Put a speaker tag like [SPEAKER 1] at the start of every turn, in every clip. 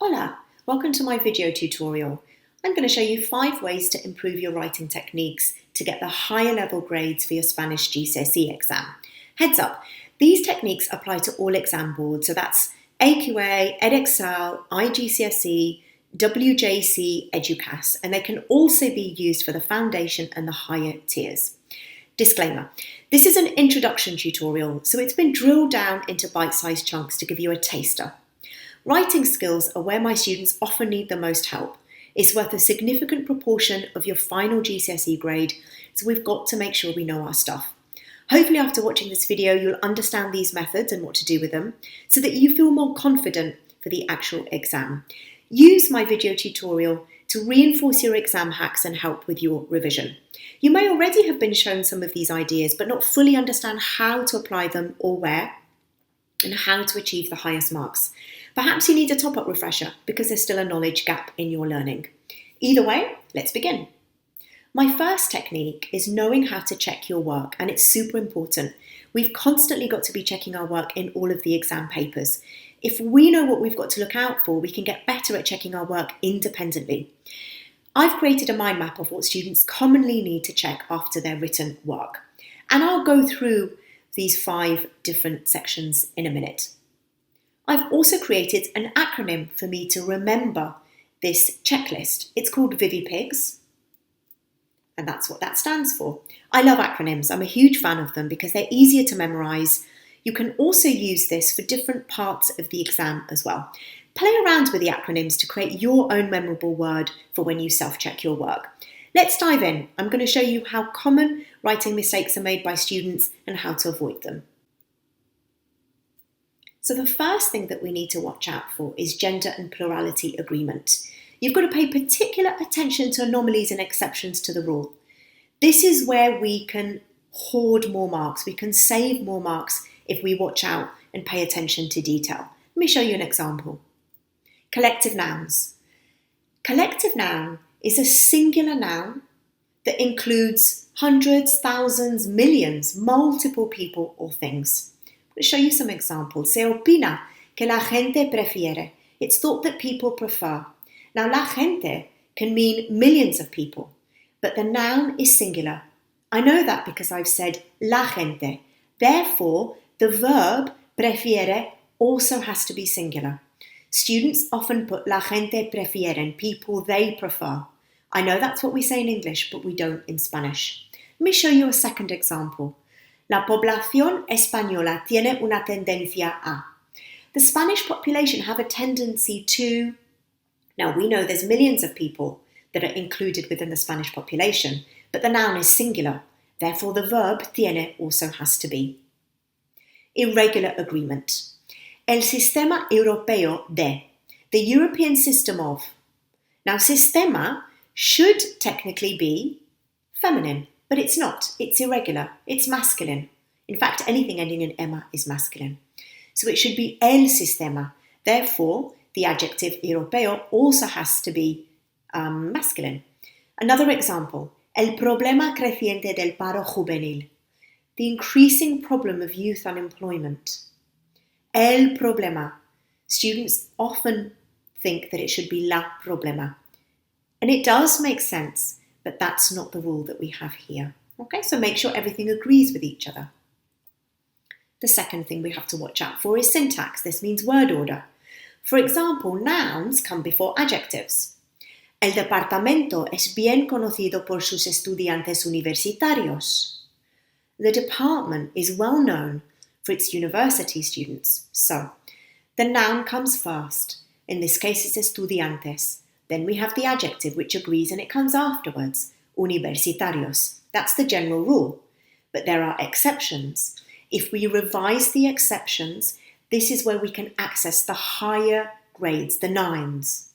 [SPEAKER 1] Hola, welcome to my video tutorial. I'm going to show you 5 ways to improve your writing techniques to get the higher level grades for your Spanish GCSE exam. Heads up, these techniques apply to all exam boards, so that's AQA, Edexcel, IGCSE, WJC, EduCAS, and they can also be used for the foundation and the higher tiers. Disclaimer, this is an introduction tutorial, so it's been drilled down into bite-sized chunks to give you a taster. Writing skills are where my students often need the most help. It's worth a significant proportion of your final GCSE grade, so we've got to make sure we know our stuff. Hopefully after watching this video, you'll understand these methods and what to do with them, so that you feel more confident for the actual exam. Use my video tutorial to reinforce your exam hacks and help with your revision. You may already have been shown some of these ideas, but not fully understand how to apply them or where, and how to achieve the highest marks. Perhaps you need a top-up refresher because there's still a knowledge gap in your learning. Either way, let's begin. My first technique is knowing how to check your work, and it's super important. We've constantly got to be checking our work in all of the exam papers. If we know what we've got to look out for, we can get better at checking our work independently. I've created a mind map of what students commonly need to check after their written work, and I'll go through these 5 different sections in a minute. I've also created an acronym for me to remember this checklist. It's called ViviPigs, and that's what that stands for. I love acronyms. I'm a huge fan of them because they're easier to memorize. You can also use this for different parts of the exam as well. Play around with the acronyms to create your own memorable word for when you self-check your work. Let's dive in. I'm going to show you how common writing mistakes are made by students and how to avoid them. So the first thing that we need to watch out for is gender and plurality agreement. You've got to pay particular attention to anomalies and exceptions to the rule. This is where we can hoard more marks. We can save more marks if we watch out and pay attention to detail. Let me show you an example. Collective nouns. Collective noun is a singular noun that includes hundreds, thousands, millions, multiple people or things. I'll show you some examples. Se opina que la gente prefiere. It's thought that people prefer. Now, la gente can mean millions of people, but the noun is singular. I know that because I've said la gente. Therefore, the verb prefiere also has to be singular. Students often put la gente prefieren, people they prefer. I know that's what we say in English, but we don't in Spanish. Let me show you a second example. La población española tiene una tendencia a. The Spanish population have a tendency to. Now, we know there's millions of people that are included within the Spanish population, but the noun is singular. Therefore, the verb tiene also has to be. Irregular agreement. El sistema europeo de. The European system of. Now, sistema should technically be feminine, but it's not. It's irregular. It's masculine. In fact, anything ending in ema is masculine. So it should be el sistema. Therefore, the adjective europeo also has to be masculine. Another example. El problema creciente del paro juvenil. The increasing problem of youth unemployment. El problema. Students often think that it should be la problema. And it does make sense, but that's not the rule that we have here. Okay, so make sure everything agrees with each other. The second thing we have to watch out for is syntax. This means word order. For example, nouns come before adjectives. El departamento es bien conocido por sus estudiantes universitarios. The department is well known for its university students. So, the noun comes first. In this case, it's estudiantes. Then we have the adjective, which agrees, and it comes afterwards, universitarios. That's the general rule. But there are exceptions. If we revise the exceptions, this is where we can access the higher grades, the 9s.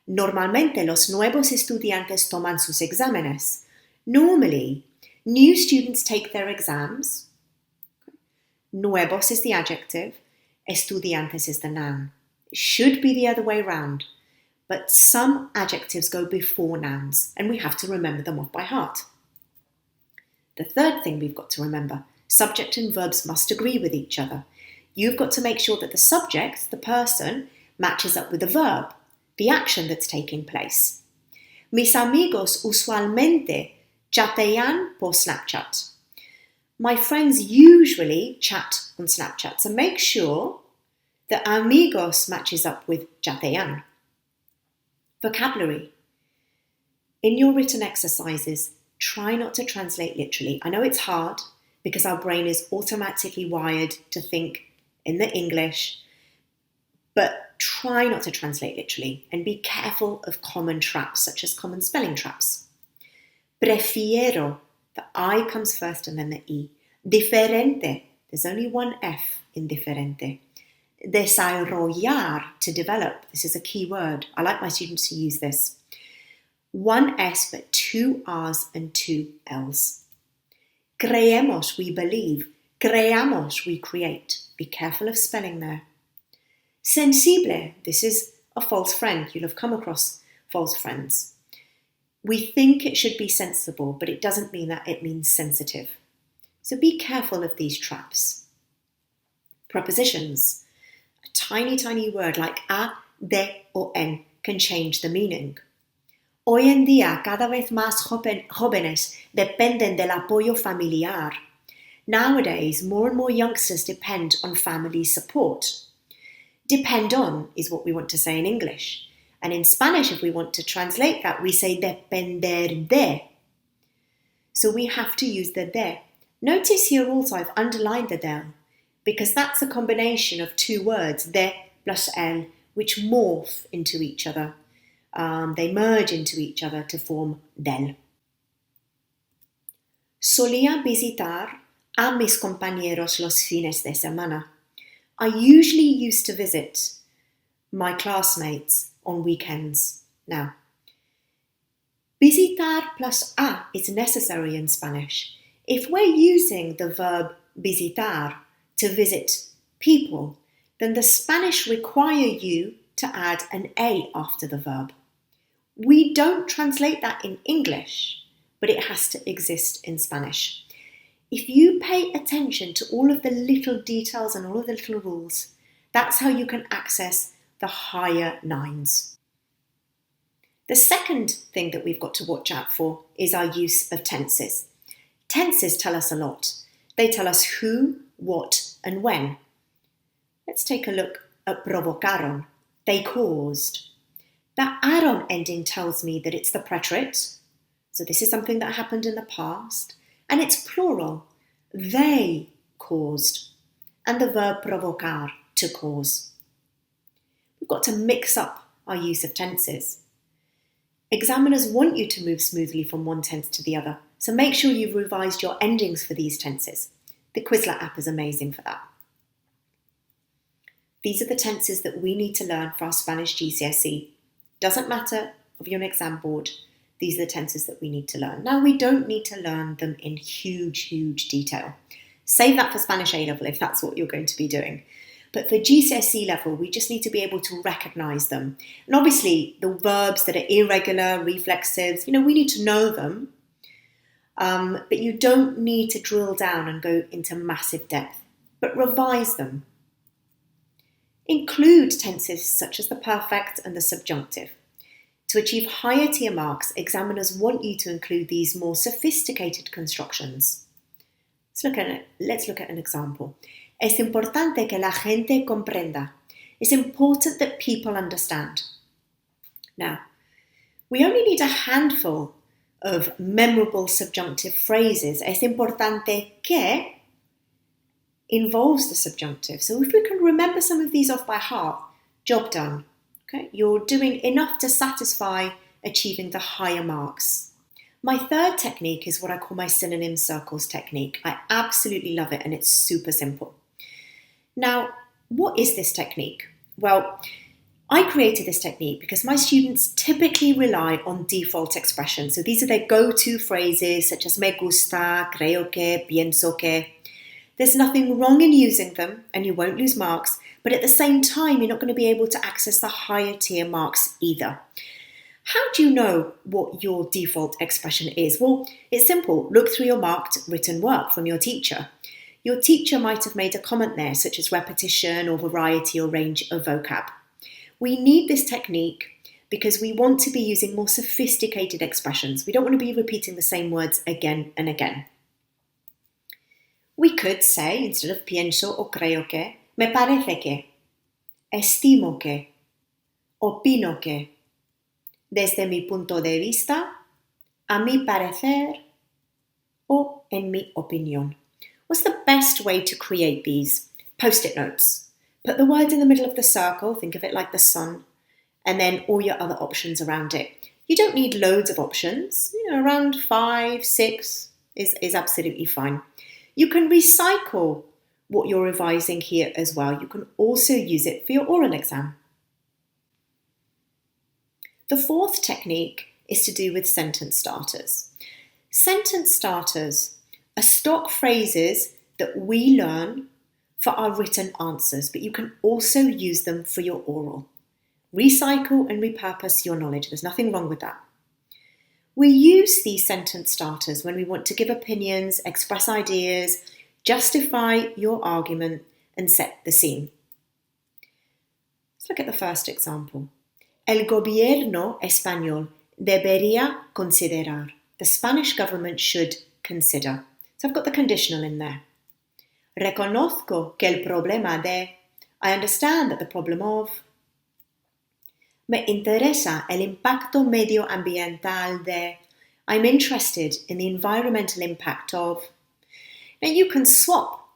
[SPEAKER 1] Normalmente los nuevos estudiantes toman sus exámenes. Normally, new students take their exams. Nuevos is the adjective, estudiantes is the noun. It should be the other way around. But some adjectives go before nouns, and we have to remember them off by heart. The third thing we've got to remember, subject and verbs must agree with each other. You've got to make sure that the subject, the person, matches up with the verb, the action that's taking place. Mis amigos usualmente chatean por Snapchat. My friends usually chat on Snapchat, so make sure that amigos matches up with chatean. Vocabulary. In your written exercises, try not to translate literally. I know it's hard because our brain is automatically wired to think in the English, but try not to translate literally and be careful of common traps, such as common spelling traps. Prefiero, the I comes first and then the E. Diferente, there's only one F in diferente. Desarrollar, to develop, this is a key word. I like my students to use this. One S but two R's and two L's. Creemos, we believe. Creamos, we create. Be careful of spelling there. Sensible, this is a false friend. You'll have come across false friends. We think it should be sensible, but it doesn't mean that, it means sensitive. So be careful of these traps. Prepositions. A tiny, tiny word like a, de, or en can change the meaning. Hoy en día, cada vez más jóvenes dependen del apoyo familiar. Nowadays, more and more youngsters depend on family support. Depend on is what we want to say in English. And in Spanish, if we want to translate that, we say depender de. So we have to use the de. Notice here also I've underlined the del, because that's a combination of two words, de plus el, which morph into each other. They merge into each other to form del. Solía visitar a mis compañeros los fines de semana. I usually used to visit my classmates on weekends. Now, visitar plus a is necessary in Spanish. If we're using the verb visitar to visit people, then the Spanish require you to add an a after the verb. We don't translate that in English, but it has to exist in Spanish. If you pay attention to all of the little details and all of the little rules, that's how you can access the higher nines. The second thing that we've got to watch out for is our use of tenses. Tenses tell us a lot. They tell us who, what, and when. Let's take a look at provocaron. They caused. The aron ending tells me that it's the preterite. So this is something that happened in the past. And it's plural. They caused. And the verb provocar, to cause. We've got to mix up our use of tenses. Examiners want you to move smoothly from one tense to the other. So make sure you've revised your endings for these tenses. The Quizlet app is amazing for that. These are the tenses that we need to learn for our Spanish GCSE. Doesn't matter if you're on an exam board, these are the tenses that we need to learn. Now, we don't need to learn them in huge detail. Save that for Spanish A-level if that's what you're going to be doing. But for GCSE level, we just need to be able to recognise them. And obviously, the verbs that are irregular, reflexives, we need to know them. But you don't need to drill down and go into massive depth, but revise them. Include tenses such as the perfect and the subjunctive. To achieve higher tier marks, examiners want you to include these more sophisticated constructions. Let's look at an example. Es importante que la gente comprenda. It's important that people understand. Now, we only need a handful of memorable subjunctive phrases. Es importante que involves the subjunctive. So if we can remember some of these off by heart, job done. Okay? You're doing enough to satisfy achieving the higher marks. My third technique is what I call my synonym circles technique. I absolutely love it and it's super simple. Now, what is this technique? Well, I created this technique because my students typically rely on default expressions. So these are their go-to phrases such as me gusta, creo que, pienso que. There's nothing wrong in using them and you won't lose marks, but at the same time, you're not going to be able to access the higher tier marks either. How do you know what your default expression is? Well, it's simple. Look through your marked written work from your teacher. Your teacher might have made a comment there, such as repetition or variety or range of vocab. We need this technique because we want to be using more sophisticated expressions. We don't want to be repeating the same words again and again. We could say, instead of pienso o creo que, me parece que, estimo que, opino que, desde mi punto de vista, a mi parecer, o en mi opinión. What's the best way to create these? Post-it notes. Put the words in the middle of the circle, think of it like the sun, and then all your other options around it. You don't need loads of options. Around 5, 6 is absolutely fine. You can recycle what you're revising here as well. You can also use it for your oral exam. The fourth technique is to do with sentence starters. Sentence starters are stock phrases that we learn for our written answers, but you can also use them for your oral. Recycle and repurpose your knowledge. There's nothing wrong with that. We use these sentence starters when we want to give opinions, express ideas, justify your argument, and set the scene. Let's look at the first example. El gobierno español debería considerar. The Spanish government should consider. So I've got the conditional in there. Reconozco que el problema de. I understand that the problem of. Me interesa el impacto medioambiental de. I'm interested in the environmental impact of. Now you can swap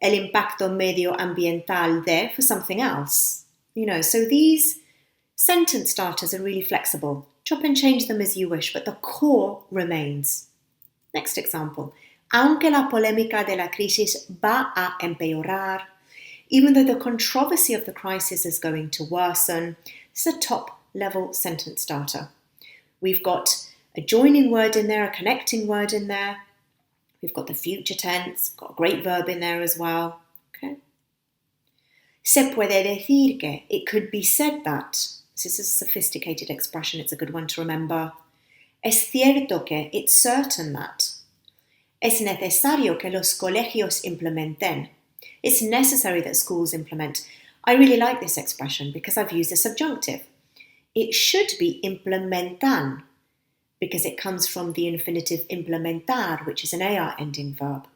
[SPEAKER 1] el impacto medioambiental de for something else. So these sentence starters are really flexible. Chop and change them as you wish, but the core remains. Next example. Aunque la polémica de la crisis va a empeorar, even though the controversy of the crisis is going to worsen, it's a top-level sentence starter. We've got a joining word in there, a connecting word in there. We've got the future tense, got a great verb in there as well. Okay. Se puede decir que, it could be said that. This is a sophisticated expression, it's a good one to remember. Es cierto que, it's certain that. Es necesario que los colegios implementen. It's necessary that schools implement. I really like this expression because I've used a subjunctive. It should be implementan because it comes from the infinitive implementar, which is an AR ending verb.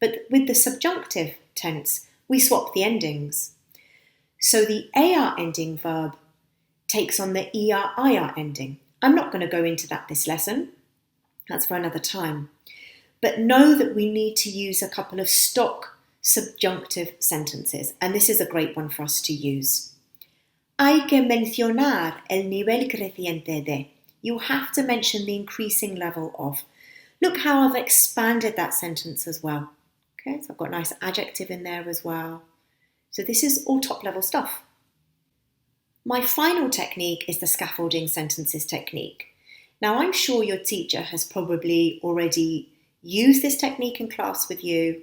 [SPEAKER 1] But with the subjunctive tense, we swap the endings. So the AR ending verb takes on the ER-IR ending. I'm not going to go into that this lesson. That's for another time. But know that we need to use a couple of stock subjunctive sentences, and this is a great one for us to use. Hay que mencionar el nivel creciente de. You have to mention the increasing level of. Look how I've expanded that sentence as well. Okay, so I've got a nice adjective in there as well. So this is all top-level stuff. My final technique is the scaffolding sentences technique. Now, I'm sure your teacher has probably already used this technique in class with you.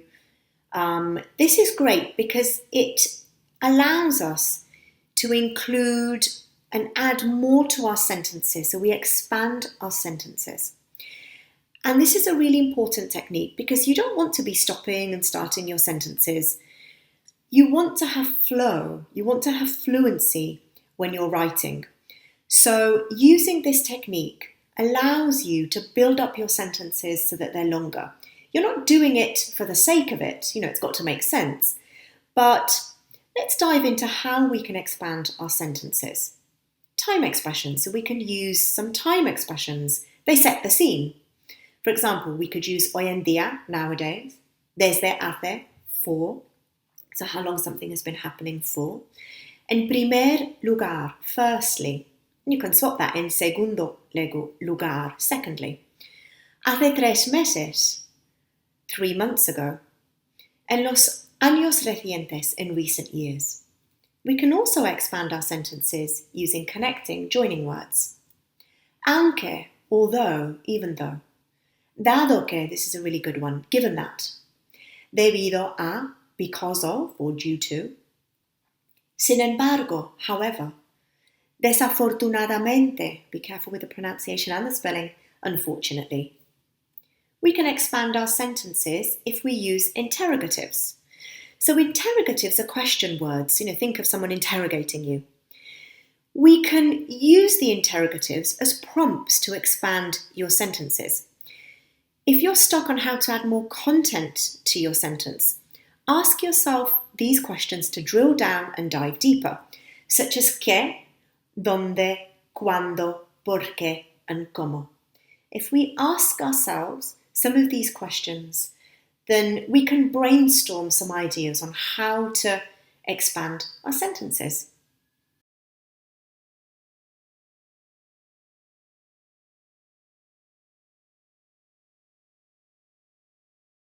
[SPEAKER 1] This is great because it allows us to include and add more to our sentences. So we expand our sentences. And this is a really important technique because you don't want to be stopping and starting your sentences. You want to have flow. You want to have fluency when you're writing. So using this technique allows you to build up your sentences so that they're longer. You're not doing it for the sake of it. It's got to make sense. But let's dive into how we can expand our sentences. Time expressions. So we can use some time expressions. They set the scene. For example, we could use hoy en día, nowadays. Desde hace, for. So how long something has been happening for. En primer lugar, firstly. You can swap that in segundo lugar, secondly. Hace 3 meses, 3 months ago. En los años recientes, in recent years. We can also expand our sentences using connecting, joining words. Aunque, although, even though. Dado que, this is a really good one, given that. Debido a, because of, or due to. Sin embargo, however. Desafortunadamente, be careful with the pronunciation and the spelling, unfortunately. We can expand our sentences if we use interrogatives. So interrogatives are question words. Think of someone interrogating you. We can use the interrogatives as prompts to expand your sentences. If you're stuck on how to add more content to your sentence, ask yourself these questions to drill down and dive deeper, such as qué, dónde, cuándo, por qué, and cómo. If we ask ourselves some of these questions, then we can brainstorm some ideas on how to expand our sentences.